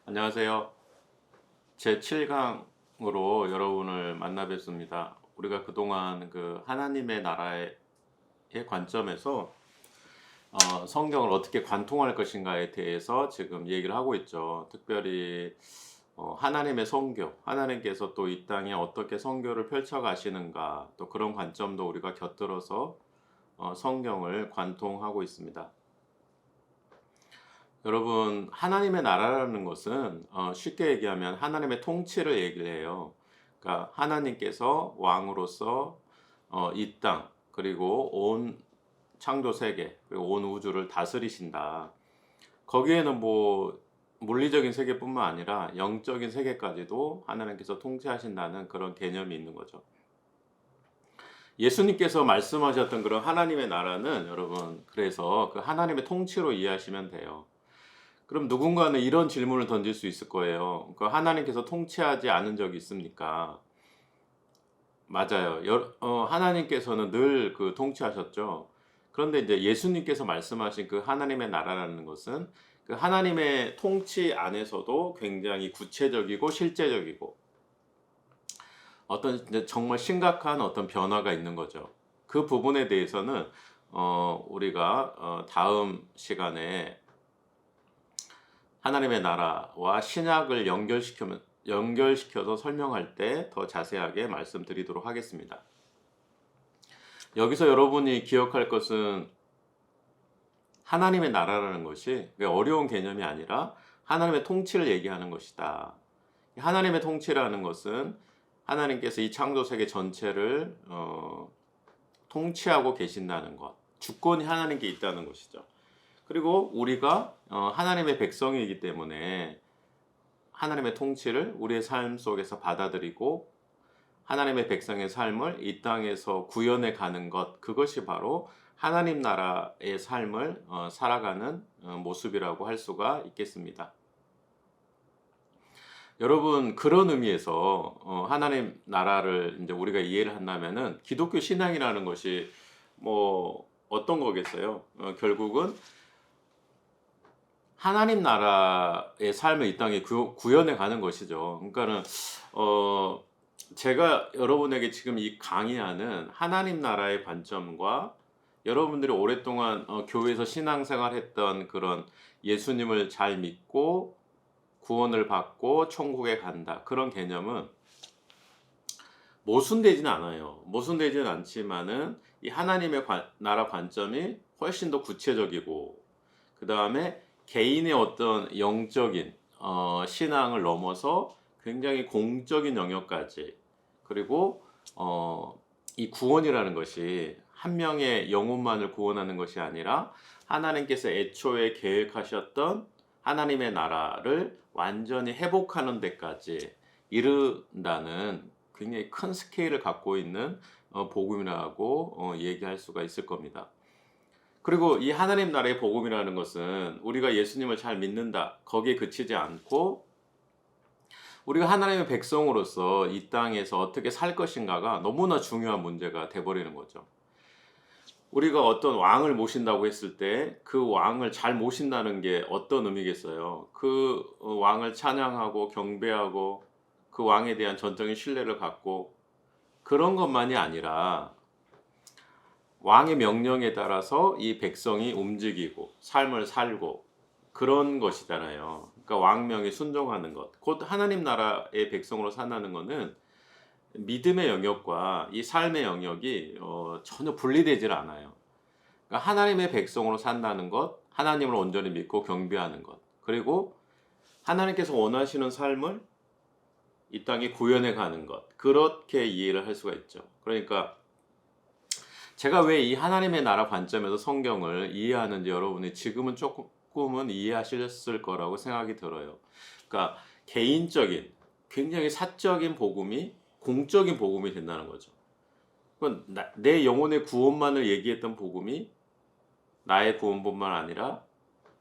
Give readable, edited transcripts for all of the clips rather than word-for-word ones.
안녕하세요. 제 7강으로 여러분을 만나 뵙습니다. 우리가 그동안 그 하나님의 나라의 관점에서 성경을 어떻게 관통할 것인가에 대해서 지금 얘기를 하고 있죠. 특별히 하나님의 선교, 하나님께서 또 이 땅에 어떻게 선교를 펼쳐 가시는가, 또 그런 관점도 우리가 곁들여서 성경을 관통하고 있습니다. 여러분, 하나님의 나라라는 것은 쉽게 얘기하면 하나님의 통치를 얘기를 해요. 그러니까 하나님께서 왕으로서 이 땅, 그리고 온 창조 세계, 그리고 온 우주를 다스리신다. 거기에는 뭐 물리적인 세계뿐만 아니라 영적인 세계까지도 하나님께서 통치하신다는 그런 개념이 있는 거죠. 예수님께서 말씀하셨던 그런 하나님의 나라는 여러분, 그래서 그 하나님의 통치로 이해하시면 돼요. 그럼 누군가는 이런 질문을 던질 수 있을 거예요. 그 하나님께서 통치하지 않은 적이 있습니까? 맞아요. 하나님께서는 늘 그 통치하셨죠. 그런데 이제 예수님께서 말씀하신 그 하나님의 나라라는 것은 그 하나님의 통치 안에서도 굉장히 구체적이고 실제적이고 어떤 이제 정말 심각한 어떤 변화가 있는 거죠. 그 부분에 대해서는 우리가 다음 시간에 하나님의 나라와 신약을 연결시켜서 설명할 때 더 자세하게 말씀드리도록 하겠습니다. 여기서 여러분이 기억할 것은 하나님의 나라라는 것이 어려운 개념이 아니라 하나님의 통치를 얘기하는 것이다. 하나님의 통치라는 것은 하나님께서 이 창조 세계 전체를 통치하고 계신다는 것, 주권이 하나님께 있다는 것이죠. 그리고 우리가 하나님의 백성이기 때문에 하나님의 통치를 우리의 삶 속에서 받아들이고 하나님의 백성의 삶을 이 땅에서 구현해 가는 것, 그것이 바로 하나님 나라의 삶을 살아가는 모습이라고 할 수가 있겠습니다. 여러분, 그런 의미에서 하나님 나라를 이제 우리가 이해를 한다면은 기독교 신앙이라는 것이 뭐 어떤 거겠어요? 결국은 하나님 나라의 삶을 이 땅에 구현해 가는 것이죠. 그러니까는 어 제가 여러분에게 지금 이 강의하는 하나님 나라의 관점과 여러분들이 오랫동안 교회에서 신앙생활했던 그런 예수님을 잘 믿고 구원을 받고 천국에 간다, 그런 개념은 모순되지는 않아요. 모순되지는 않지만은 이 하나님의 나라 관점이 훨씬 더 구체적이고, 그다음에 개인의 어떤 영적인 신앙을 넘어서 굉장히 공적인 영역까지, 그리고 이 구원이라는 것이 한 명의 영혼만을 구원하는 것이 아니라 하나님께서 애초에 계획하셨던 하나님의 나라를 완전히 회복하는 데까지 이른다는 굉장히 큰 스케일을 갖고 있는 복음이라고 얘기할 수가 있을 겁니다. 그리고 이 하나님 나라의 복음이라는 것은 우리가 예수님을 잘 믿는다, 거기에 그치지 않고 우리가 하나님의 백성으로서 이 땅에서 어떻게 살 것인가가 너무나 중요한 문제가 돼 버리는 거죠. 우리가 어떤 왕을 모신다고 했을 때 그 왕을 잘 모신다는 게 어떤 의미겠어요? 그 왕을 찬양하고 경배하고 그 왕에 대한 전적인 신뢰를 갖고, 그런 것만이 아니라 왕의 명령에 따라서 이 백성이 움직이고 삶을 살고 그런 것이잖아요. 그러니까 왕명에 순종하는 것. 곧 하나님 나라의 백성으로 산다는 것은 믿음의 영역과 이 삶의 영역이 전혀 분리되질 않아요. 그러니까 하나님의 백성으로 산다는 것, 하나님을 온전히 믿고 경배하는 것, 그리고 하나님께서 원하시는 삶을 이 땅에 구현해 가는 것, 그렇게 이해를 할 수가 있죠. 그러니까 제가 왜 이 하나님의 나라 관점에서 성경을 이해하는지 여러분이 지금은 조금은 이해하셨을 거라고 생각이 들어요. 그러니까 개인적인, 굉장히 사적인 복음이 공적인 복음이 된다는 거죠. 내 영혼의 구원만을 얘기했던 복음이 나의 구원뿐만 아니라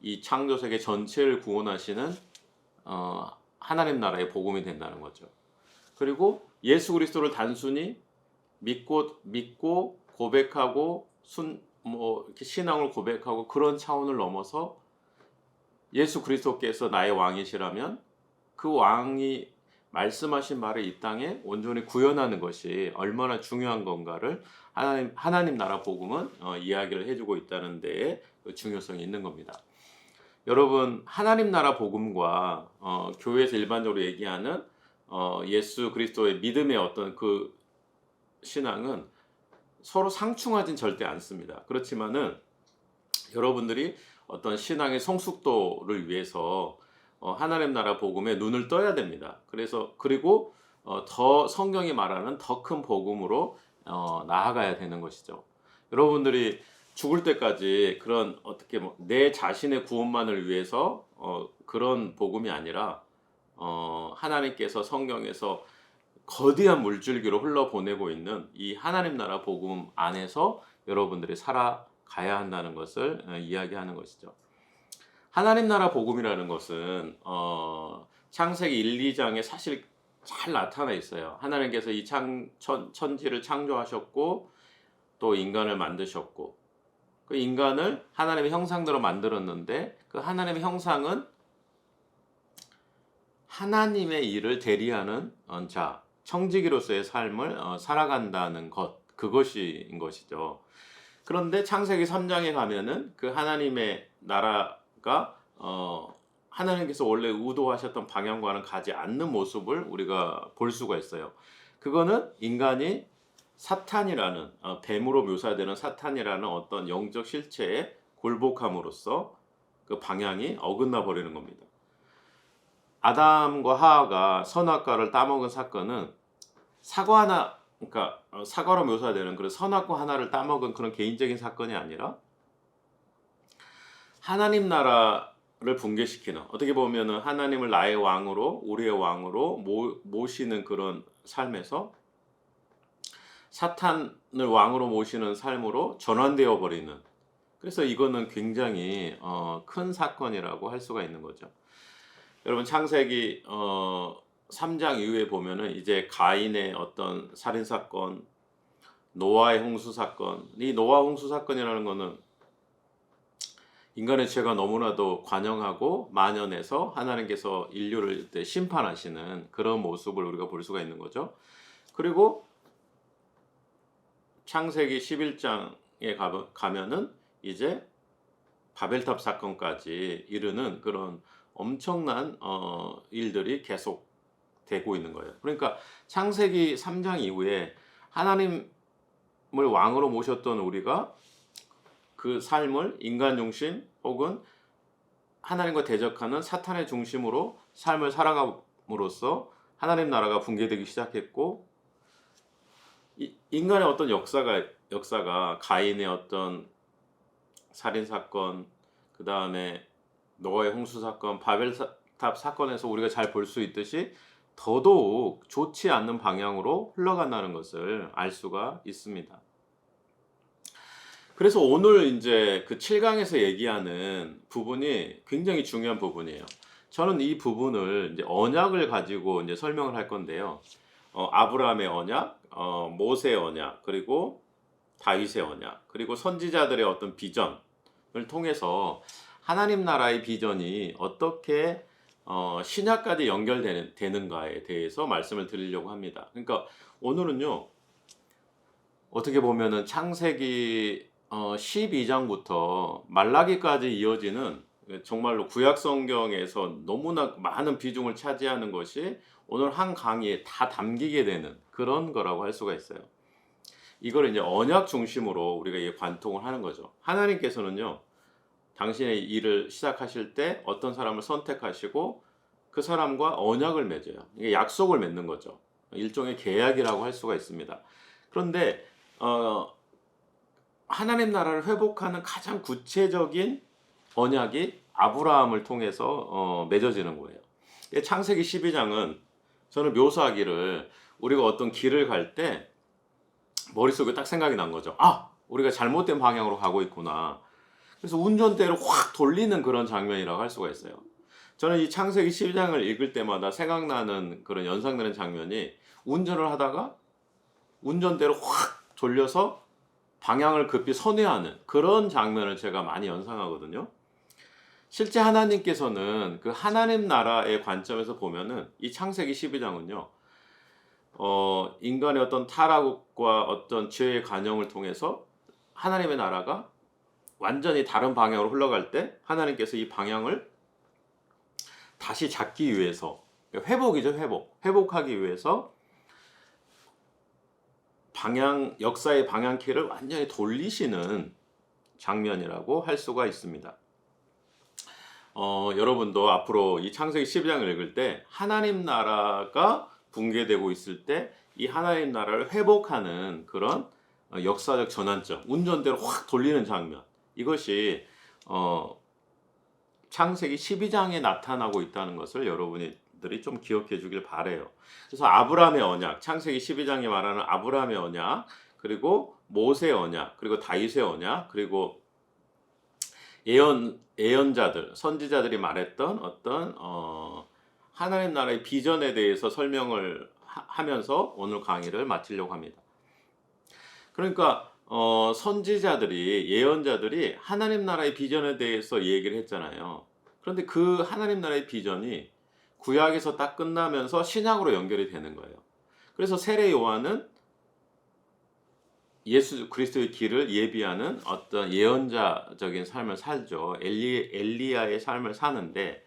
이 창조 세계 전체를 구원하시는 하나님 나라의 복음이 된다는 거죠. 그리고 예수 그리스도를 단순히 믿고 고백하고 이렇게 신앙을 고백하고 그런 차원을 넘어서 예수 그리스도께서 나의 왕이시라면 그 왕이 말씀하신 말을 이 땅에 온전히 구현하는 것이 얼마나 중요한 건가를 하나님 나라 복음은 이야기를 해주고 있다는 데에 그 중요성이 있는 겁니다. 여러분, 하나님 나라 복음과 교회에서 일반적으로 얘기하는 예수 그리스도의 믿음의 어떤 그 신앙은 서로 상충하진 절대 않습니다. 그렇지만은 여러분들이 어떤 신앙의 성숙도를 위해서 하나님 나라 복음에 눈을 떠야 됩니다. 그리고 더 성경이 말하는 더 큰 복음으로 나아가야 되는 것이죠. 여러분들이 죽을 때까지 그런 어떻게 내 자신의 구원만을 위해서 그런 복음이 아니라 하나님께서 성경에서 거대한 물줄기로 흘러보내고 있는 이 하나님 나라 복음 안에서 여러분들이 살아가야 한다는 것을 이야기하는 것이죠. 하나님 나라 복음이라는 것은 창세기 1, 2장에 사실 잘 나타나 있어요. 하나님께서 이 천지를 창조하셨고 또 인간을 만드셨고 그 인간을 하나님의 형상대로 만들었는데 그 하나님의 형상은 하나님의 일을 대리하는 자, 청지기로서의 삶을 살아간다는 것, 그것인 것이죠. 그런데 창세기 3장에 가면은 그 하나님의 나라가 하나님께서 원래 의도하셨던 방향과는 가지 않는 모습을 우리가 볼 수가 있어요. 그거는 인간이 사탄이라는 뱀으로 묘사되는 사탄이라는 어떤 영적 실체에 굴복함으로써 그 방향이 어긋나 버리는 겁니다. 아담과 하와가 선악과를 따먹은 사건은 사과 하나, 그러니까 사과로 묘사되는 그런 선악과 하나를 따먹은 그런 개인적인 사건이 아니라 하나님 나라를 붕괴시키는, 어떻게 보면은 하나님을 나의 왕으로, 우리의 왕으로 모시는 그런 삶에서 사탄을 왕으로 모시는 삶으로 전환되어 버리는, 그래서 이거는 굉장히 큰 사건이라고 할 수가 있는 거죠. 여러분, 창세기 3장 이후에 보면은 이제 가인의 어떤 살인 사건, 노아의 홍수 사건, 이 노아 홍수 사건이라는 거는 인간의 죄가 너무나도 관영하고 만연해서 하나님께서 인류를 심판하시는 그런 모습을 우리가 볼 수가 있는 거죠. 그리고 창세기 11장에 가면은 이제 바벨탑 사건까지 이르는 그런 엄청난 일들이 계속 되고 있는 거예요. 그러니까 창세기 3장 이후에 하나님을 왕으로 모셨던 우리가 그 삶을 인간 중심 혹은 하나님과 대적하는 사탄의 중심으로 삶을 살아감으로써 하나님 나라가 붕괴되기 시작했고, 인간의 어떤 역사가 가인의 어떤 살인 사건, 그 다음에 노아의 홍수 사건, 바벨탑 사건에서 우리가 잘 볼 수 있듯이 더더욱 좋지 않는 방향으로 흘러간다는 것을 알 수가 있습니다. 그래서 오늘 이제 그 7강에서 얘기하는 부분이 굉장히 중요한 부분이에요. 저는 이 부분을 이제 언약을 가지고 이제 설명을 할 건데요. 아브라함의 언약, 모세의 언약, 그리고 다윗의 언약, 그리고 선지자들의 어떤 비전을 통해서 하나님 나라의 비전이 어떻게 신약까지 연결되는가에 대해서 말씀을 드리려고 합니다. 그러니까 오늘은요, 어떻게 보면은 창세기 12장부터 말라기까지 이어지는 정말로 구약 성경에서 너무나 많은 비중을 차지하는 것이 오늘 한 강의에 다 담기게 되는 그런 거라고 할 수가 있어요. 이걸 이제 언약 중심으로 우리가 이게 관통을 하는 거죠. 하나님께서는요, 당신의 일을 시작하실 때 어떤 사람을 선택하시고 그 사람과 언약을 맺어요. 이게 약속을 맺는 거죠. 일종의 계약이라고 할 수가 있습니다. 그런데 하나님 나라를 회복하는 가장 구체적인 언약이 아브라함을 통해서 맺어지는 거예요. 창세기 12장은 저는 묘사하기를 우리가 어떤 길을 갈 때 머릿속에 딱 생각이 난 거죠. 아, 우리가 잘못된 방향으로 가고 있구나. 그래서 운전대를 확 돌리는 그런 장면이라고 할 수가 있어요. 저는 이 창세기 12장을 읽을 때마다 생각나는 그런 연상되는 장면이, 운전을 하다가 운전대를 확 돌려서 방향을 급히 선회하는 그런 장면을 제가 많이 연상하거든요. 실제 하나님께서는 그 하나님 나라의 관점에서 보면은 이 창세기 12장은요. 인간의 어떤 타락과 어떤 죄의 관영을 통해서 하나님의 나라가 완전히 다른 방향으로 흘러갈 때 하나님께서 이 방향을 다시 잡기 위해서, 회복이죠, 회복하기 위해서 역사의 방향키를 완전히 돌리시는 장면이라고 할 수가 있습니다. 여러분도 앞으로 이 창세기 12장을 읽을 때 하나님 나라가 붕괴되고 있을 때 이 하나님 나라를 회복하는 그런 역사적 전환점, 운전대로 확 돌리는 장면, 이것이 창세기 12장에 나타나고 있다는 것을 여러분들이 좀 기억해 주길 바래요. 그래서 아브라함의 언약, 창세기 12장에 말하는 아브라함의 언약, 그리고 모세의 언약, 그리고 다윗의 언약, 그리고 예언자들, 선지자들이 말했던 어떤 하나님 나라의 비전에 대해서 설명을 하면서 오늘 강의를 마치려고 합니다. 그러니까 선지자들이, 예언자들이 하나님 나라의 비전에 대해서 얘기를 했잖아요. 그런데 그 하나님 나라의 비전이 구약에서 딱 끝나면서 신약으로 연결이 되는 거예요. 그래서 세례 요한은 예수 그리스도의 길을 예비하는 어떤 예언자적인 삶을 살죠. 엘리야의 삶을 사는데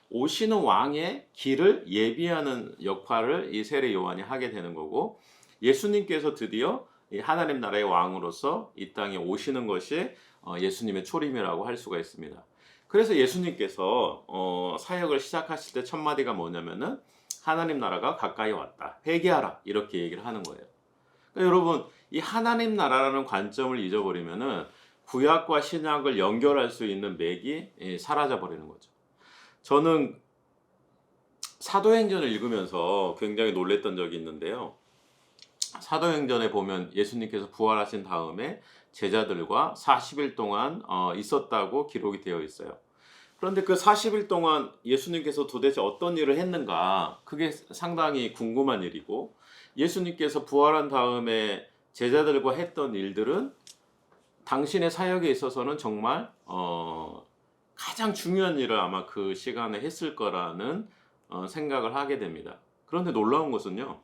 오시는 왕의 길을 예비하는 역할을 이 세례 요한이 하게 되는 거고, 예수님께서 드디어 이 하나님 나라의 왕으로서 이 땅에 오시는 것이 예수님의 초림이라고 할 수가 있습니다. 그래서 예수님께서 사역을 시작하실 때 첫 마디가 뭐냐면은 하나님 나라가 가까이 왔다, 회개하라, 이렇게 얘기를 하는 거예요. 그러니까 여러분, 이 하나님 나라라는 관점을 잊어버리면은 구약과 신약을 연결할 수 있는 맥이 사라져 버리는 거죠. 저는 사도행전을 읽으면서 굉장히 놀랬던 적이 있는데요. 사도행전에 보면 예수님께서 부활하신 다음에 제자들과 40일 동안 있었다고 기록이 되어 있어요. 그런데 그 40일 동안 예수님께서 도대체 어떤 일을 했는가, 그게 상당히 궁금한 일이고, 예수님께서 부활한 다음에 제자들과 했던 일들은 당신의 사역에 있어서는 정말 가장 중요한 일을 아마 그 시간에 했을 거라는 생각을 하게 됩니다. 그런데 놀라운 것은요,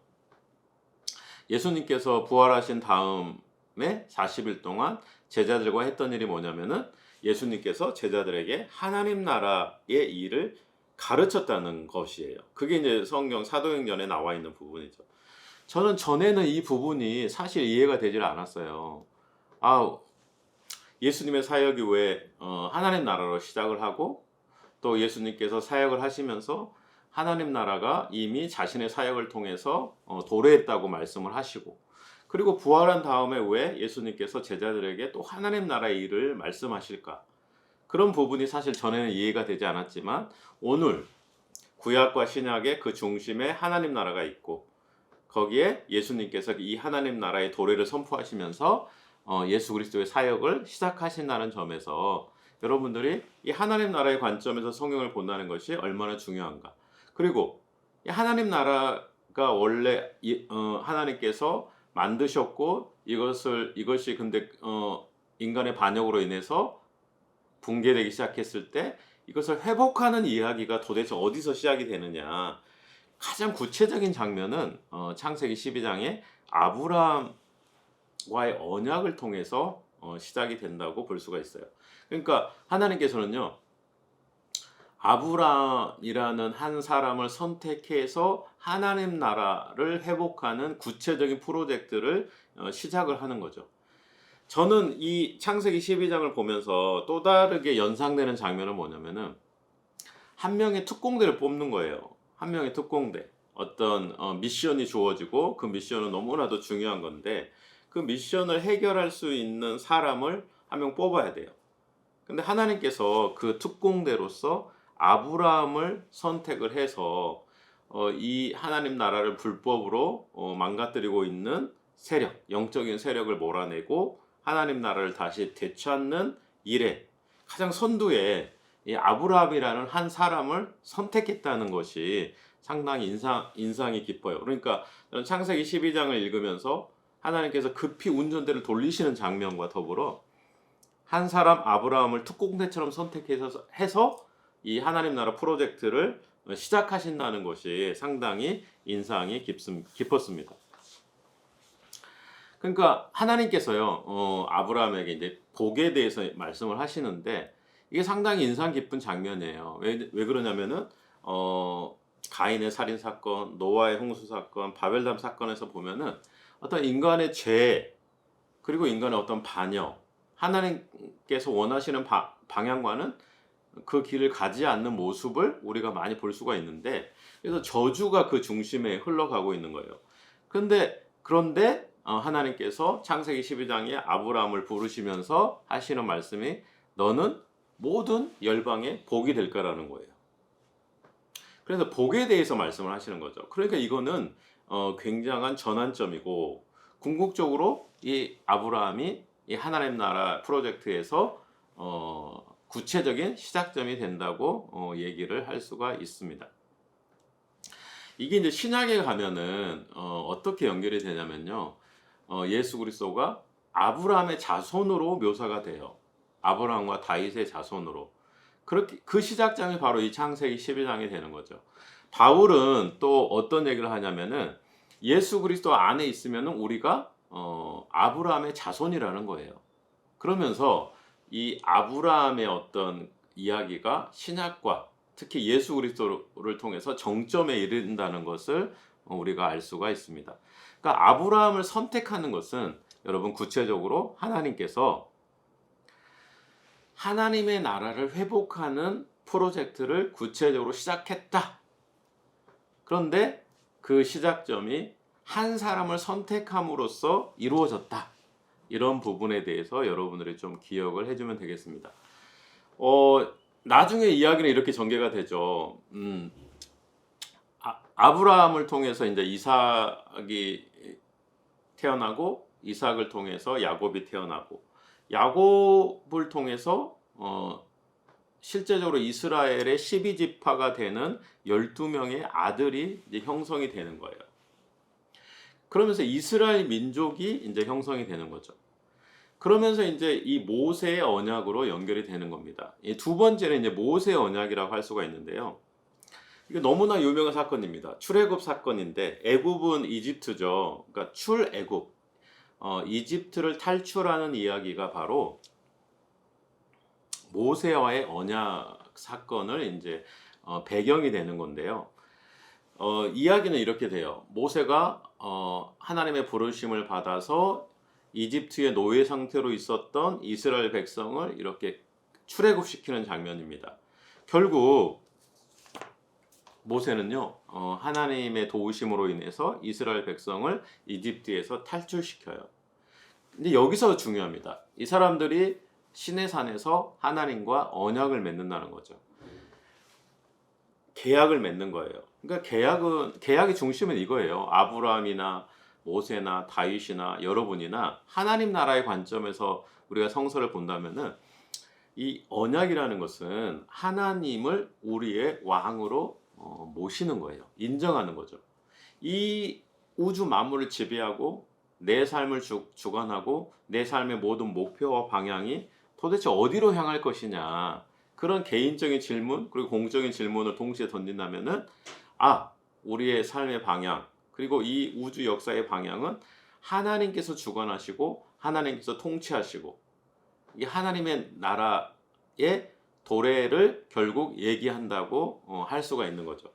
예수님께서 부활하신 다음에 40일 동안 제자들과 했던 일이 뭐냐면은 예수님께서 제자들에게 하나님 나라의 일을 가르쳤다는 것이에요. 그게 이제 성경 사도행전에 나와 있는 부분이죠. 저는 전에는 이 부분이 사실 이해가 되질 않았어요. 예수님의 사역이 왜 하나님 나라로 시작을 하고, 또 예수님께서 사역을 하시면서 하나님 나라가 이미 자신의 사역을 통해서 도래했다고 말씀을 하시고, 그리고 부활한 다음에 왜 예수님께서 제자들에게 또 하나님 나라의 일을 말씀하실까? 그런 부분이 사실 전에는 이해가 되지 않았지만, 오늘 구약과 신약의 그 중심에 하나님 나라가 있고, 거기에 예수님께서 이 하나님 나라의 도래를 선포하시면서 예수 그리스도의 사역을 시작하신다는 점에서 여러분들이 이 하나님 나라의 관점에서 성경을 본다는 것이 얼마나 중요한가. 그리고 이 하나님 나라가 원래 하나님께서 만드셨고, 이것이 근데 인간의 반역으로 인해서 붕괴되기 시작했을 때 이것을 회복하는 이야기가 도대체 어디서 시작이 되느냐. 가장 구체적인 장면은 창세기 12장에 아브라함과의 언약을 통해서 시작이 된다고 볼 수가 있어요. 그러니까 하나님께서는요, 아브라함이라는 한 사람을 선택해서 하나님 나라를 회복하는 구체적인 프로젝트를 시작을 하는 거죠. 저는 이 창세기 12장을 보면서 또 다르게 연상되는 장면은 뭐냐면은 한 명의 특공대를 뽑는 거예요. 한 명의 특공대. 어떤 미션이 주어지고, 그 미션은 너무나도 중요한 건데 그 미션을 해결할 수 있는 사람을 한 명 뽑아야 돼요. 근데 하나님께서 그 특공대로서 아브라함을 선택을 해서 이 하나님 나라를 불법으로 망가뜨리고 있는 세력, 영적인 세력을 몰아내고 하나님 나라를 다시 되찾는 일에 가장 선두에 이 아브라함이라는 한 사람을 선택했다는 것이 상당히 인상이 깊어요. 그러니까 저는 창세기 12장을 읽으면서 하나님께서 급히 운전대를 돌리시는 장면과 더불어 한 사람 아브라함을 특공대처럼 선택해서 이 하나님 나라 프로젝트를 시작하신다는 것이 상당히 인상이 깊었습니다. 그러니까 하나님께서요, 아브라함에게 이제 복에 대해서 말씀을 하시는데 이게 상당히 인상 깊은 장면이에요. 왜 그러냐면은 가인의 살인 사건, 노아의 홍수 사건, 바벨담 사건에서 보면은 어떤 인간의 죄 그리고 인간의 어떤 반역, 하나님께서 원하시는 방향과는 그 길을 가지 않는 모습을 우리가 많이 볼 수가 있는데, 그래서 저주가 그 중심에 흘러가고 있는 거예요. 그런데 하나님께서 창세기 12장에 아브라함을 부르시면서 하시는 말씀이 너는 모든 열방의 복이 될 거라는 거예요. 그래서 복에 대해서 말씀을 하시는 거죠. 그러니까 이거는 굉장한 전환점이고 궁극적으로 이 아브라함이 이 하나님 나라 프로젝트에서 구체적인 시작점이 된다고 얘기를 할 수가 있습니다. 이게 이제 신약에 가면은 어떻게 연결이 되냐면요. 예수 그리스도가 아브라함의 자손으로 묘사가 돼요. 아브라함과 다윗의 자손으로. 그렇게 그 시작점이 바로 이 창세기 12장이 되는 거죠. 바울은 또 어떤 얘기를 하냐면은 예수 그리스도 안에 있으면은 우리가 아브라함의 자손이라는 거예요. 그러면서 이 아브라함의 어떤 이야기가 신약과 특히 예수 그리스도를 통해서 정점에 이른다는 것을 우리가 알 수가 있습니다. 그러니까 아브라함을 선택하는 것은 여러분 구체적으로 하나님께서 하나님의 나라를 회복하는 프로젝트를 구체적으로 시작했다. 그런데 그 시작점이 한 사람을 선택함으로써 이루어졌다. 이런 부분에 대해서 여러분들이 좀 기억을 해주면 되겠습니다. 나중에 이야기는 이렇게 전개가 되죠. 아브라함을 통해서 이제 이삭이 태어나고 이삭을 통해서 야곱이 태어나고 야곱을 통해서 실제적으로 이스라엘의 12지파가 되는 12명의 아들이 이제 형성이 되는 거예요. 그러면서 이스라엘 민족이 이제 형성이 되는 거죠. 그러면서 이제 이 모세의 언약으로 연결이 되는 겁니다. 이 두 번째는 이제 모세의 언약이라고 할 수가 있는데요. 이게 너무나 유명한 사건입니다. 출애굽 사건인데 애굽은 이집트죠. 그러니까 출애굽, 이집트를 탈출하는 이야기가 바로 모세와의 언약 사건을 이제 배경이 되는 건데요. 이야기는 이렇게 돼요. 모세가 하나님의 부르심을 받아서 이집트의 노예 상태로 있었던 이스라엘 백성을 이렇게 출애굽시키는 장면입니다. 결국 모세는요, 하나님의 도우심으로 인해서 이스라엘 백성을 이집트에서 탈출시켜요. 근데 여기서 중요합니다. 이 사람들이 시내산에서 하나님과 언약을 맺는다는 거죠. 계약을 맺는 거예요. 그러니까 계약의 중심은 이거예요. 아브라함이나 모세나 다윗이나 여러분이나 하나님 나라의 관점에서 우리가 성서를 본다면은 이 언약이라는 것은 하나님을 우리의 왕으로 모시는 거예요. 인정하는 거죠. 이 우주 만물을 지배하고 내 삶을 주관하고 내 삶의 모든 목표와 방향이 도대체 어디로 향할 것이냐, 그런 개인적인 질문 그리고 공적인 질문을 동시에 던진다면은 우리의 삶의 방향 그리고 이 우주 역사의 방향은 하나님께서 주관하시고 하나님께서 통치하시고 이 하나님의 나라의 도래를 결국 얘기한다고 할 수가 있는 거죠.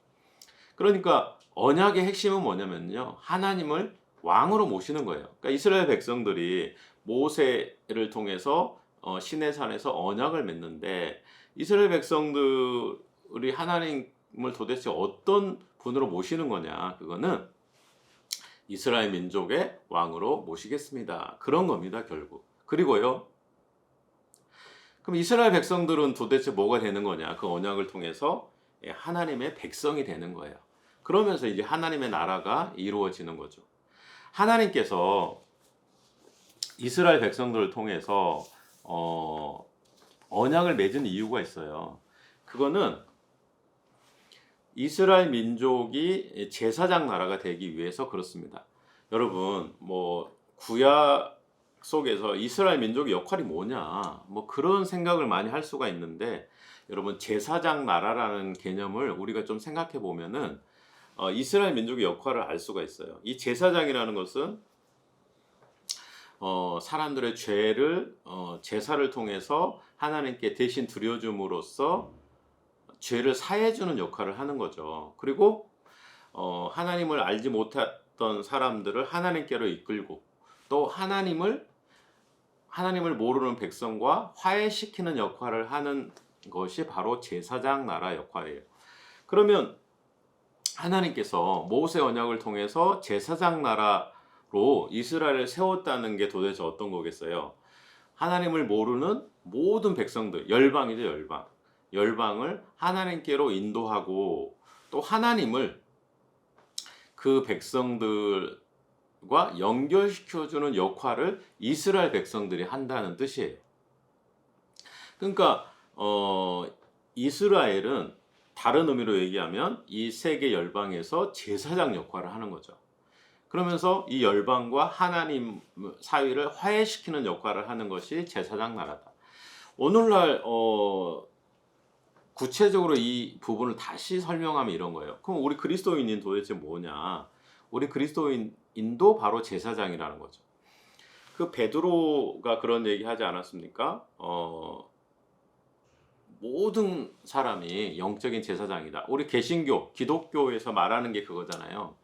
그러니까 언약의 핵심은 뭐냐면요, 하나님을 왕으로 모시는 거예요. 그러니까 이스라엘 백성들이 모세를 통해서 시내산에서 언약을 맺는데 이스라엘 백성들이 하나님을 도대체 어떤 분으로 모시는 거냐, 그거는 이스라엘 민족의 왕으로 모시겠습니다. 그런 겁니다, 결국. 그리고요, 그럼 이스라엘 백성들은 도대체 뭐가 되는 거냐? 그 언약을 통해서 하나님의 백성이 되는 거예요. 그러면서 이제 하나님의 나라가 이루어지는 거죠. 하나님께서 이스라엘 백성들을 통해서 언약을 맺은 이유가 있어요. 그거는 이스라엘 민족이 제사장 나라가 되기 위해서 그렇습니다. 여러분, 구약 속에서 이스라엘 민족의 역할이 뭐냐, 뭐 그런 생각을 많이 할 수가 있는데, 여러분 제사장 나라라는 개념을 우리가 좀 생각해 보면은 이스라엘 민족의 역할을 알 수가 있어요. 이 제사장이라는 것은 사람들의 죄를 제사를 통해서 하나님께 대신 드려줌으로써 죄를 사해 주는 역할을 하는 거죠. 그리고 하나님을 알지 못했던 사람들을 하나님께로 이끌고, 또 하나님을 모르는 백성과 화해시키는 역할을 하는 것이 바로 제사장 나라 역할이에요. 그러면 하나님께서 모세 언약을 통해서 제사장 나라로 이스라엘을 세웠다는 게 도대체 어떤 거겠어요? 하나님을 모르는 모든 백성들, 열방이죠, 열방. 열방을 하나님께로 인도하고, 또 하나님을 그 백성들과 연결시켜주는 역할을 이스라엘 백성들이 한다는 뜻이에요. 그러니까 이스라엘은 다른 의미로 얘기하면 이 세계 열방에서 제사장 역할을 하는 거죠. 그러면서 이 열방과 하나님 사이를 화해시키는 역할을 하는 것이 제사장 나라다. 오늘날 구체적으로 이 부분을 다시 설명하면 이런 거예요. 그럼 우리 그리스도인인 도대체 뭐냐? 우리 그리스도인도 바로 제사장이라는 거죠. 그 베드로가 그런 얘기 하지 않았습니까? 모든 사람이 영적인 제사장이다. 우리 개신교, 기독교에서 말하는 게 그거잖아요.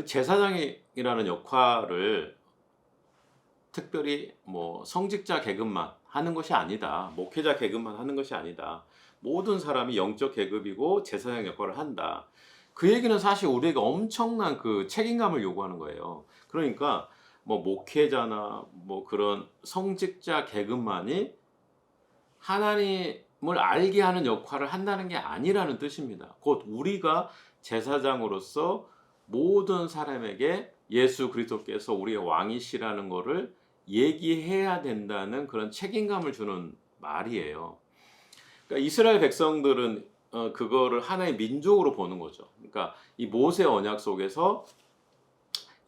제사장이라는 역할을 특별히 뭐 성직자 계급만 하는 것이 아니다. 목회자 계급만 하는 것이 아니다. 모든 사람이 영적 계급이고 제사장 역할을 한다. 그 얘기는 사실 우리에게 엄청난 그 책임감을 요구하는 거예요. 그러니까 뭐 목회자나 뭐 그런 성직자 계급만이 하나님을 알게 하는 역할을 한다는 게 아니라는 뜻입니다. 곧 우리가 제사장으로서 모든 사람에게 예수 그리스도께서 우리의 왕이시라는 것을 얘기해야 된다는 그런 책임감을 주는 말이에요. 그러니까 이스라엘 백성들은 그거를 하나의 민족으로 보는 거죠. 그러니까 이 모세 언약 속에서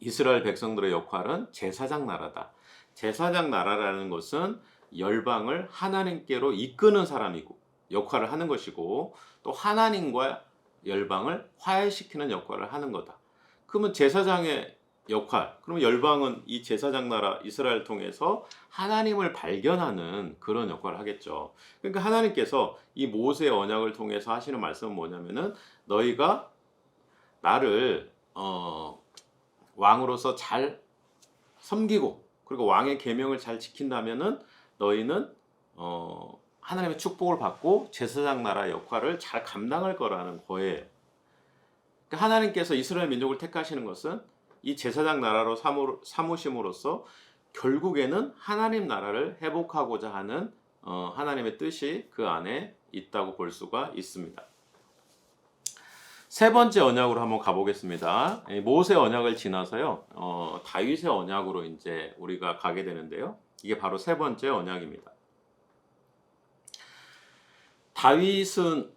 이스라엘 백성들의 역할은 제사장 나라다. 제사장 나라라는 것은 열방을 하나님께로 이끄는 사람이고 역할을 하는 것이고, 또 하나님과 열방을 화해시키는 역할을 하는 거다. 그러면 제사장의 역할, 그러면 열방은 이 제사장 나라 이스라엘을 통해서 하나님을 발견하는 그런 역할을 하겠죠. 그러니까 하나님께서 이 모세 언약을 통해서 하시는 말씀은 뭐냐면은, 너희가 나를 왕으로서 잘 섬기고, 그리고 왕의 계명을 잘 지킨다면은 너희는 하나님의 축복을 받고 제사장 나라 역할을 잘 감당할 거라는 거예요. 그러니까 하나님께서 이스라엘 민족을 택하시는 것은 이 제사장 나라로 삼으심으로써 결국에는 하나님 나라를 회복하고자 하는 하나님의 뜻이 그 안에 있다고 볼 수가 있습니다. 세 번째 언약으로 한번 가보겠습니다. 모세 언약을 지나서요, 다윗의 언약으로 이제 우리가 가게 되는데요. 이게 바로 세 번째 언약입니다. 다윗은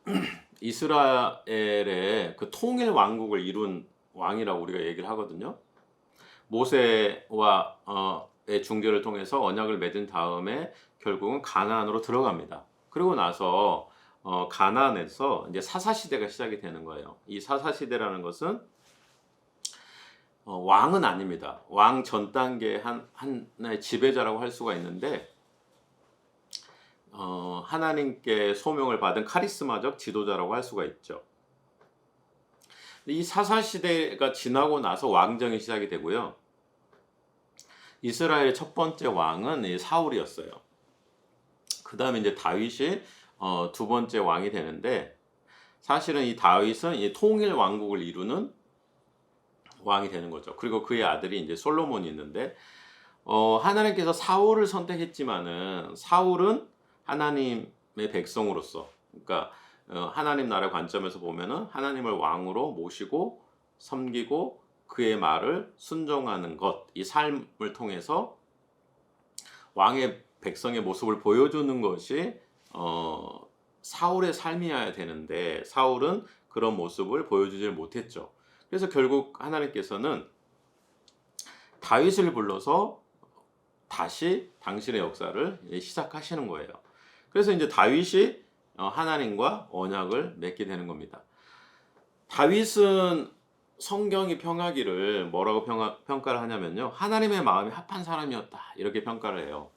이스라엘의 그 통일 왕국을 이룬 왕이라고 우리가 얘기를 하거든요. 모세와 의 중재를 통해서 언약을 맺은 다음에 결국은 가나안으로 들어갑니다. 그리고 나서 가나안에서 이제 사사 시대가 시작이 되는 거예요. 이 사사 시대라는 것은 왕은 아닙니다. 왕 전 단계 하나의 지배자라고 할 수가 있는데, 하나님께 소명을 받은 카리스마적 지도자라고 할 수가 있죠. 이 사사 시대가 지나고 나서 왕정이 시작이 되고요. 이스라엘의 첫 번째 왕은 사울이었어요. 그 다음에 이제 다윗이 두 번째 왕이 되는데, 사실은 이 다윗은 이 통일 왕국을 이루는 왕이 되는 거죠. 그리고 그의 아들이 이제 솔로몬이 있는데, 하나님께서 사울을 선택했지만은 사울은 하나님의 백성으로서, 그러니까 하나님 나라의 관점에서 보면은 하나님을 왕으로 모시고 섬기고 그의 말을 순종하는 것, 이 삶을 통해서 왕의 백성의 모습을 보여주는 것이 사울의 삶이어야 되는데, 사울은 그런 모습을 보여주지 못했죠. 그래서 결국 하나님께서는 다윗을 불러서 다시 당신의 역사를 시작하시는 거예요. 그래서 이제 다윗이 하나님과 언약을 맺게 되는 겁니다. 다윗은 성경이 평하기를 뭐라고 평가를 하냐면요, 하나님의 마음이 합한 사람이었다, 이렇게 평가를 해요.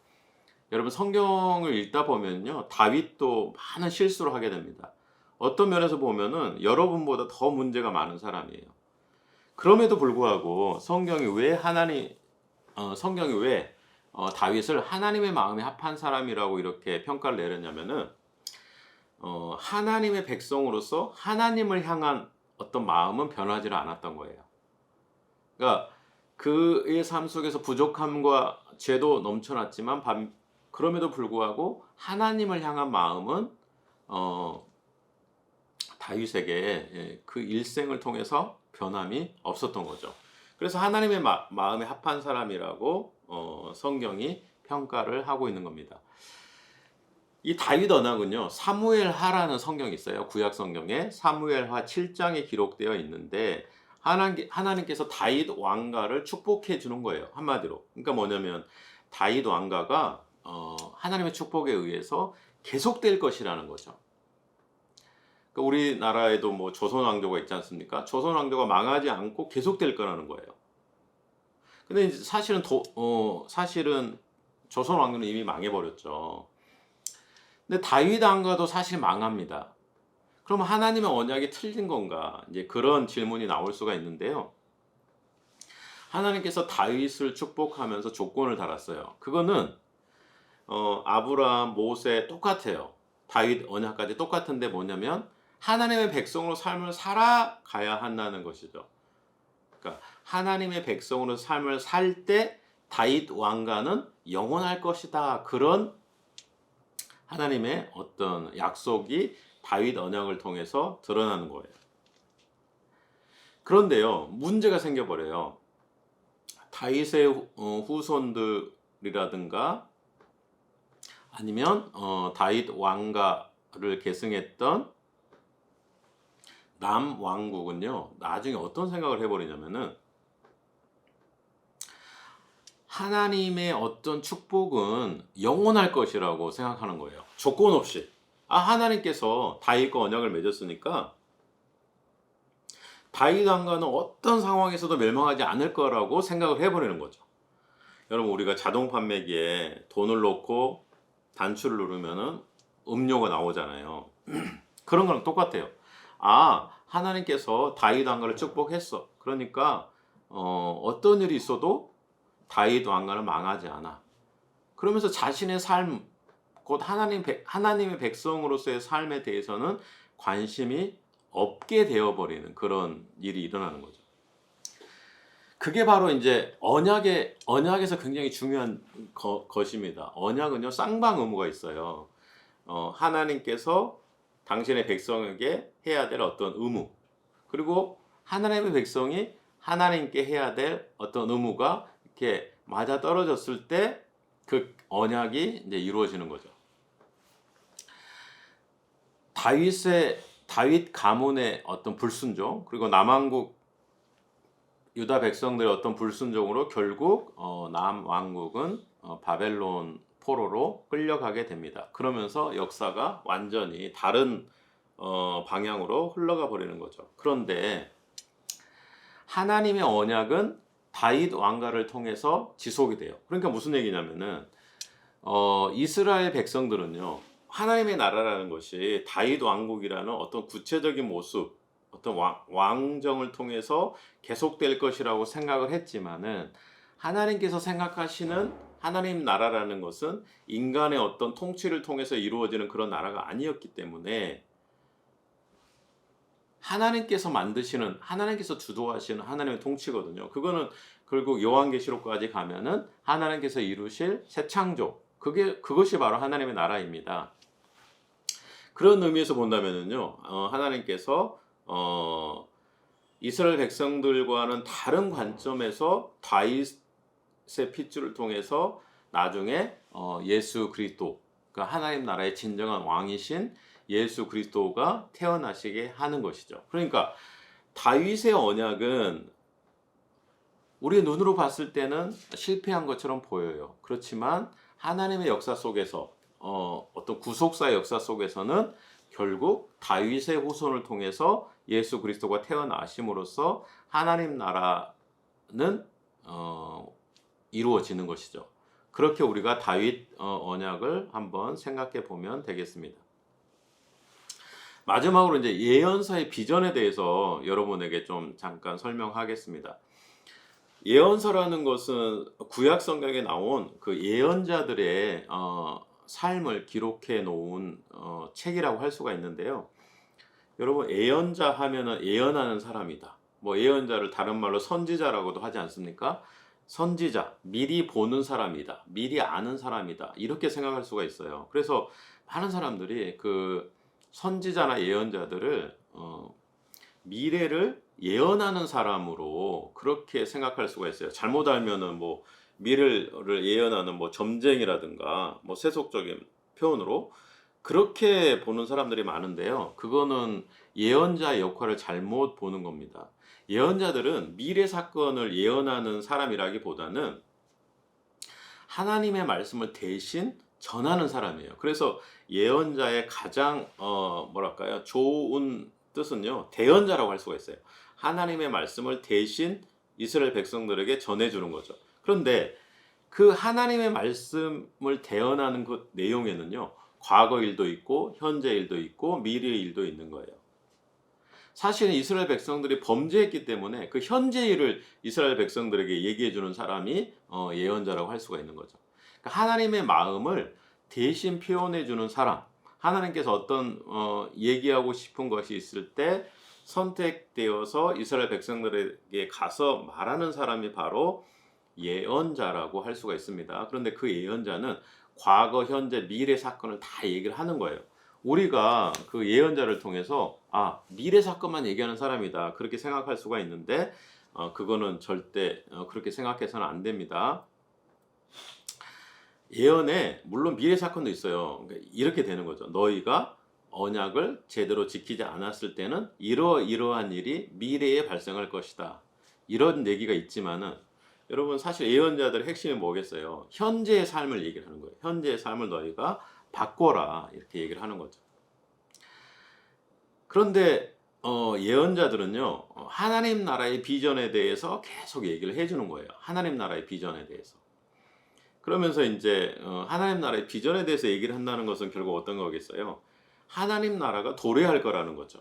여러분, 성경을 읽다 보면요, 다윗도 많은 실수를 하게 됩니다. 어떤 면에서 보면은 여러분보다 더 문제가 많은 사람이에요. 그럼에도 불구하고 성경이 왜 다윗을 하나님의 마음이 합한 사람이라고 이렇게 평가를 내렸냐면은, 하나님의 백성으로서 하나님을 향한 어떤 마음은 변하지 않았던 거예요. 그러니까 그의 삶 속에서 부족함과 죄도 넘쳐났지만 그럼에도 불구하고 하나님을 향한 마음은 다윗에게 그 일생을 통해서 변함이 없었던 거죠. 그래서 하나님의 마음에 합한 사람이라고 성경이 평가를 하고 있는 겁니다. 이 다윗 언약은요, 사무엘하라는 성경이 있어요. 구약 성경에 사무엘하 7장에 기록되어 있는데, 하나님께서 다윗 왕가를 축복해 주는 거예요, 한마디로. 그러니까 뭐냐면 다윗 왕가가 하나님의 축복에 의해서 계속될 것이라는 거죠. 그러니까 우리나라에도 뭐 조선 왕조가 있지 않습니까? 조선 왕조가 망하지 않고 계속될 거라는 거예요. 근데 이제 사실은 조선 왕조는 이미 망해버렸죠. 근데 다윗 왕가도 사실 망합니다. 그럼 하나님의 언약이 틀린 건가? 이제 그런 질문이 나올 수가 있는데요. 하나님께서 다윗을 축복하면서 조건을 달았어요. 그거는 아브라함, 모세 똑같아요. 다윗 언약까지 똑같은데 뭐냐면 하나님의 백성으로 삶을 살아가야 한다는 것이죠. 그러니까 하나님의 백성으로 삶을 살 때 다윗 왕가는 영원할 것이다. 그런 하나님의 어떤 약속이 다윗 언약을 통해서 드러나는 거예요. 그런데요, 문제가 생겨버려요. 다윗의 후손들이라든가 아니면 다윗 왕가를 계승했던 남왕국은요, 나중에 어떤 생각을 해버리냐면은, 하나님의 어떤 축복은 영원할 것이라고 생각하는 거예요. 조건 없이. 하나님께서 다윗과 언약을 맺었으니까 다윗 왕가는 어떤 상황에서도 멸망하지 않을 거라고 생각을 해버리는 거죠. 여러분, 우리가 자동 판매기에 돈을 넣고 단추를 누르면은 음료가 나오잖아요. 그런 거랑 똑같아요. 하나님께서 다윗 왕가를 축복했어. 그러니까 어떤 일이 있어도 다윗 왕가는 망하지 않아. 그러면서 자신의 삶, 곧 하나님의 백성으로서의 삶에 대해서는 관심이 없게 되어버리는 그런 일이 일어나는 거죠. 그게 바로 이제 언약에서 굉장히 중요한 것입니다. 언약은요, 쌍방 의무가 있어요. 하나님께서 당신의 백성에게 해야 될 어떤 의무, 그리고 하나님의 백성이 하나님께 해야 될 어떤 의무가 이렇게 맞아 떨어졌을 때 그 언약이 이제 이루어지는 거죠. 다윗 가문의 어떤 불순종, 그리고 남왕국 유다 백성들의 어떤 불순종으로 결국 남왕국은 바벨론 포로로 끌려가게 됩니다. 그러면서 역사가 완전히 다른 방향으로 흘러가 버리는 거죠. 그런데 하나님의 언약은 다윗 왕가를 통해서 지속이 돼요. 그러니까 무슨 얘기냐면은 이스라엘 백성들은요, 하나님의 나라라는 것이 다윗 왕국이라는 어떤 구체적인 모습, 어떤 왕정을 통해서 계속될 것이라고 생각을 했지만은, 하나님께서 생각하시는 하나님 나라라는 것은 인간의 어떤 통치를 통해서 이루어지는 그런 나라가 아니었기 때문에, 하나님께서 만드시는, 하나님께서 주도하시는 하나님의 통치거든요. 그거는 결국 요한계시록까지 가면은 하나님께서 이루실 새 창조, 그것이 바로 하나님의 나라입니다. 그런 의미에서 본다면은요, 하나님께서 이스라엘 백성들과는 다른 관점에서 다윗의 핏줄을 통해서 나중에 예수 그리스도, 그러니까 하나님 나라의 진정한 왕이신 예수 그리스도가 태어나시게 하는 것이죠. 그러니까 다윗의 언약은 우리의 눈으로 봤을 때는 실패한 것처럼 보여요. 그렇지만 하나님의 역사 속에서 어떤 구속사의 역사 속에서는 결국 다윗의 후손을 통해서 예수 그리스도가 태어나심으로써 하나님 나라는 이루어지는 것이죠. 그렇게 우리가 다윗 언약을 한번 생각해 보면 되겠습니다. 마지막으로 이제 예언서의 비전에 대해서 여러분에게 좀 잠깐 설명하겠습니다. 예언서라는 것은 구약 성경에 나온 그 예언자들의 삶을 기록해 놓은 책이라고 할 수가 있는데요. 여러분, 예언자 하면은 예언하는 사람이다. 뭐 예언자를 다른 말로 선지자라고도 하지 않습니까? 선지자, 미리 보는 사람이다. 미리 아는 사람이다. 이렇게 생각할 수가 있어요. 그래서 많은 사람들이 그 선지자나 예언자들을 미래를 예언하는 사람으로 그렇게 생각할 수가 있어요. 잘못 알면은 뭐 미래를 예언하는 뭐 점쟁이라든가 뭐 세속적인 표현으로 그렇게 보는 사람들이 많은데요. 그거는 예언자의 역할을 잘못 보는 겁니다. 예언자들은 미래 사건을 예언하는 사람이라기보다는 하나님의 말씀을 대신 전하는 사람이에요. 그래서 예언자의 가장 뭐랄까요? 좋은 뜻은요. 대언자라고 할 수가 있어요. 하나님의 말씀을 대신 이스라엘 백성들에게 전해주는 거죠. 그런데 그 하나님의 말씀을 대언하는 그 내용에는요. 과거 일도 있고 현재 일도 있고 미래 일도 있는 거예요. 사실은 이스라엘 백성들이 범죄했기 때문에 그 현재 일을 이스라엘 백성들에게 얘기해 주는 사람이 예언자라고 할 수가 있는 거죠. 그러니까 하나님의 마음을 대신 표현해 주는 사람, 하나님께서 어떤 얘기하고 싶은 것이 있을 때 선택되어서 이스라엘 백성들에게 가서 말하는 사람이 바로 예언자라고 할 수가 있습니다. 그런데 그 예언자는 과거, 현재, 미래 사건을 다 얘기를 하는 거예요. 우리가 그 예언자를 통해서 미래 사건만 얘기하는 사람이다 그렇게 생각할 수가 있는데 그거는 절대 그렇게 생각해서는 안 됩니다. 예언에 물론 미래 사건도 있어요. 그러니까 이렇게 되는 거죠. 너희가 언약을 제대로 지키지 않았을 때는 이러이러한 일이 미래에 발생할 것이다. 이런 얘기가 있지만은 여러분 사실 예언자들의 핵심이 뭐겠어요? 현재의 삶을 얘기를 하는 거예요. 현재의 삶을 너희가 바꿔라 이렇게 얘기를 하는 거죠. 그런데 예언자들은요 하나님 나라의 비전에 대해서 계속 얘기를 해주는 거예요. 하나님 나라의 비전에 대해서. 그러면서 이제 하나님 나라의 비전에 대해서 얘기를 한다는 것은 결국 어떤 거겠어요? 하나님 나라가 도래할 거라는 거죠.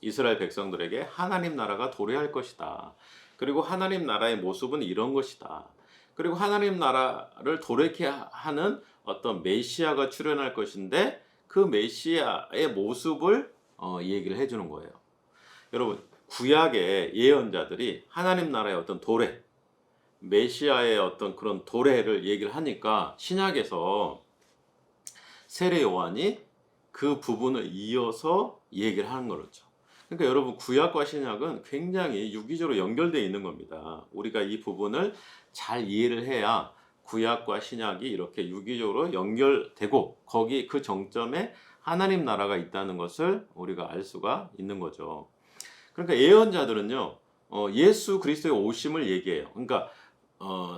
이스라엘 백성들에게 하나님 나라가 도래할 것이다. 그리고 하나님 나라의 모습은 이런 것이다. 그리고 하나님 나라를 도래케 하는 어떤 메시아가 출현할 것인데 그 메시아의 모습을 얘기를 해주는 거예요. 여러분 구약의 예언자들이 하나님 나라의 어떤 도래, 메시아의 어떤 그런 도래를 얘기를 하니까 신약에서 세례 요한이 그 부분을 이어서 얘기를 하는 거죠. 그러니까 여러분 구약과 신약은 굉장히 유기적으로 연결되어 있는 겁니다. 우리가 이 부분을 잘 이해를 해야 구약과 신약이 이렇게 유기적으로 연결되고 거기 그 정점에 하나님 나라가 있다는 것을 우리가 알 수가 있는 거죠. 그러니까 예언자들은요 예수 그리스도의 오심을 얘기해요. 그러니까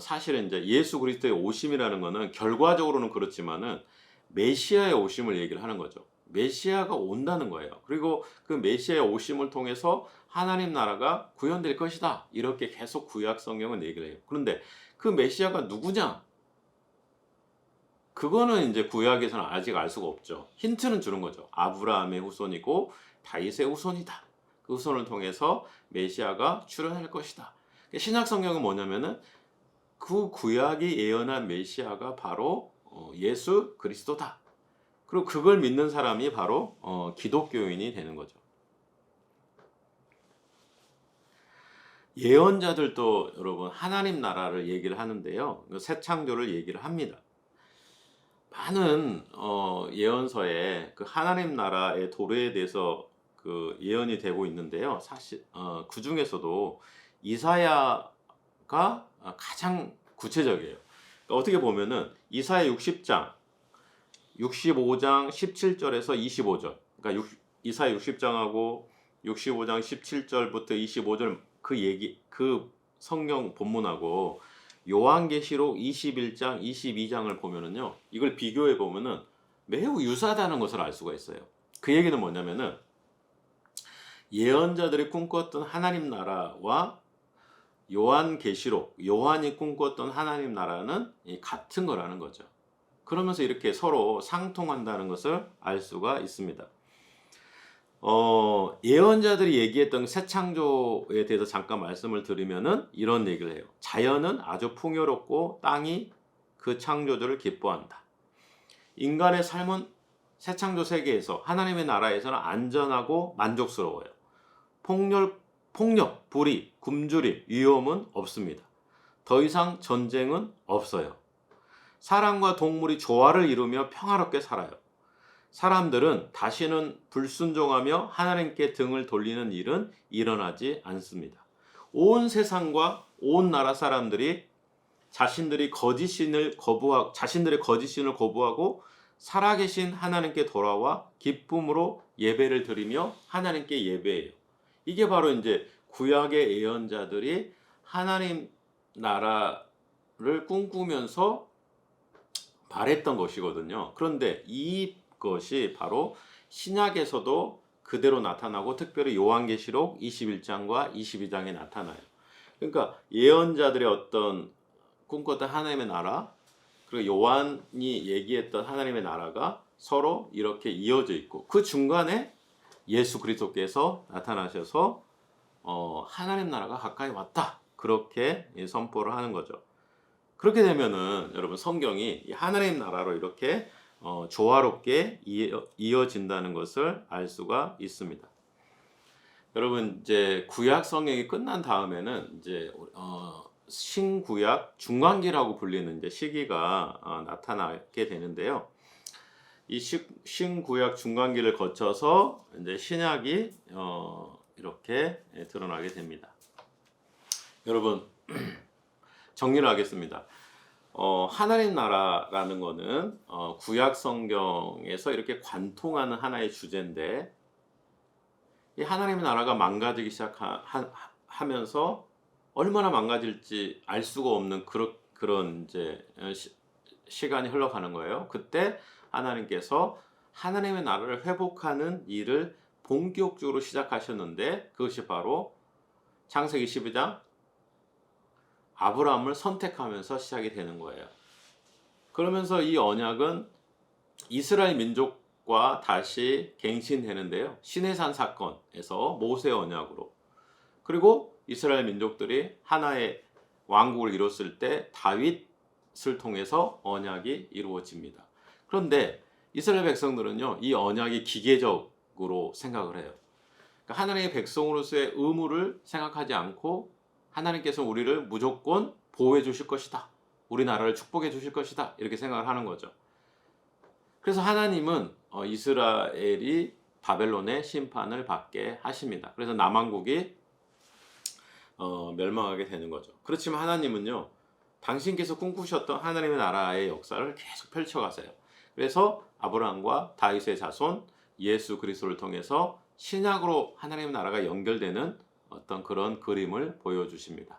사실은 이제 예수 그리스도의 오심이라는 것은 결과적으로는 그렇지만은 메시아의 오심을 얘기를 하는 거죠. 메시아가 온다는 거예요. 그리고 그 메시아의 오심을 통해서 하나님 나라가 구현될 것이다. 이렇게 계속 구약 성경은 얘기를 해요. 그런데 그 메시아가 누구냐? 그거는 이제 구약에서는 아직 알 수가 없죠. 힌트는 주는 거죠. 아브라함의 후손이고 다윗의 후손이다. 그 후손을 통해서 메시아가 출현할 것이다. 신약 성경은 뭐냐면은 그 구약이 예언한 메시아가 바로 예수 그리스도다. 그리고 그걸 믿는 사람이 바로 기독교인이 되는 거죠. 예언자들도 여러분 하나님 나라를 얘기를 하는데요. 새 창조를 얘기를 합니다. 많은 예언서에 그 하나님 나라의 도래에 대해서 그 예언이 되고 있는데요. 사실 그 중에서도 이사야가 가장 구체적이에요. 그러니까 어떻게 보면은 이사야 60장 65장 17절에서 25절. 그러니까 이사야 60장하고 65장 17절부터 25절 그 얘기 그 성경 본문하고 요한계시록 21장, 22장을 보면은요, 이걸 비교해 보면은 매우 유사하다는 것을 알 수가 있어요. 그 얘기는 뭐냐면은 예언자들이 꿈꿨던 하나님 나라와 요한계시록, 요한이 꿈꿨던 하나님 나라는 같은 거라는 거죠. 그러면서 이렇게 서로 상통한다는 것을 알 수가 있습니다. 예언자들이 얘기했던 새 창조에 대해서 잠깐 말씀을 드리면은 이런 얘기를 해요. 자연은 아주 풍요롭고 땅이 그 창조주를 기뻐한다. 인간의 삶은 새 창조 세계에서 하나님의 나라에서는 안전하고 만족스러워요. 폭력, 불의, 굶주림, 위험은 없습니다. 더 이상 전쟁은 없어요. 사람과 동물이 조화를 이루며 평화롭게 살아요. 사람들은 다시는 불순종하며 하나님께 등을 돌리는 일은 일어나지 않습니다. 온 세상과 온 나라 사람들이 자신들의 거짓신을 거부하고 살아계신 하나님께 돌아와 기쁨으로 예배를 드리며 하나님께 예배해요. 이게 바로 이제 구약의 예언자들이 하나님 나라를 꿈꾸면서 바랬던 것이거든요. 그런데 이것이 바로 신약에서도 그대로 나타나고 특별히 요한계시록 21장과 22장에 나타나요. 그러니까 예언자들의 어떤 꿈꿨던 하나님의 나라, 그리고 요한이 얘기했던 하나님의 나라가 서로 이렇게 이어져 있고 그 중간에 예수 그리스도께서 나타나셔서 하나님 나라가 가까이 왔다. 그렇게 선포를 하는 거죠. 그렇게 되면은 여러분 성경이 하나님 나라로 이렇게 조화롭게 이어진다는 것을 알 수가 있습니다. 여러분 이제 구약 성경이 끝난 다음에는 이제 신구약 중간기라고 불리는 이제 시기가 나타나게 되는데요. 이 신구약 중간기를 거쳐서 이제 신약이 이렇게 드러나게 됩니다. 여러분 정리를 하겠습니다. 하나님 나라라는 것은 구약 성경에서 이렇게 관통하는 하나의 주제인데 이 하나님의 나라가 망가지기 시작하면서 얼마나 망가질지 알 수가 없는 그런 이제 시간이 흘러가는 거예요. 그때 하나님께서 하나님의 나라를 회복하는 일을 본격적으로 시작하셨는데 그것이 바로 창세기 12장 아브라함을 선택하면서 시작이 되는 거예요. 그러면서 이 언약은 이스라엘 민족과 다시 갱신되는데요. 시내산 사건에서 모세 언약으로 그리고 이스라엘 민족들이 하나의 왕국을 이뤘을 때 다윗을 통해서 언약이 이루어집니다. 그런데 이스라엘 백성들은요, 이 언약이 기계적으로 생각을 해요. 그러니까 하나님의 백성으로서의 의무를 생각하지 않고 하나님께서 우리를 무조건 보호해 주실 것이다. 우리나라를 축복해 주실 것이다. 이렇게 생각을 하는 거죠. 그래서 하나님은 이스라엘이 바벨론의 심판을 받게 하십니다. 그래서 남왕국이 멸망하게 되는 거죠. 그렇지만 하나님은요, 당신께서 꿈꾸셨던 하나님의 나라의 역사를 계속 펼쳐가세요. 그래서 아브라함과 다윗의 자손 예수 그리스도를 통해서 신약으로 하나님의 나라가 연결되는 어떤 그런 그림을 보여주십니다.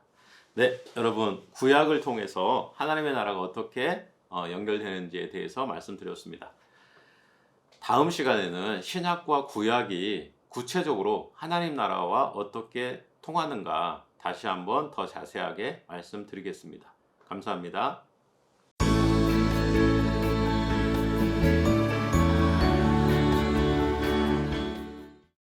네, 여러분 구약을 통해서 하나님의 나라가 어떻게 연결되는지에 대해서 말씀드렸습니다. 다음 시간에는 신약과 구약이 구체적으로 하나님 나라와 어떻게 통하는가 다시 한번 더 자세하게 말씀드리겠습니다. 감사합니다.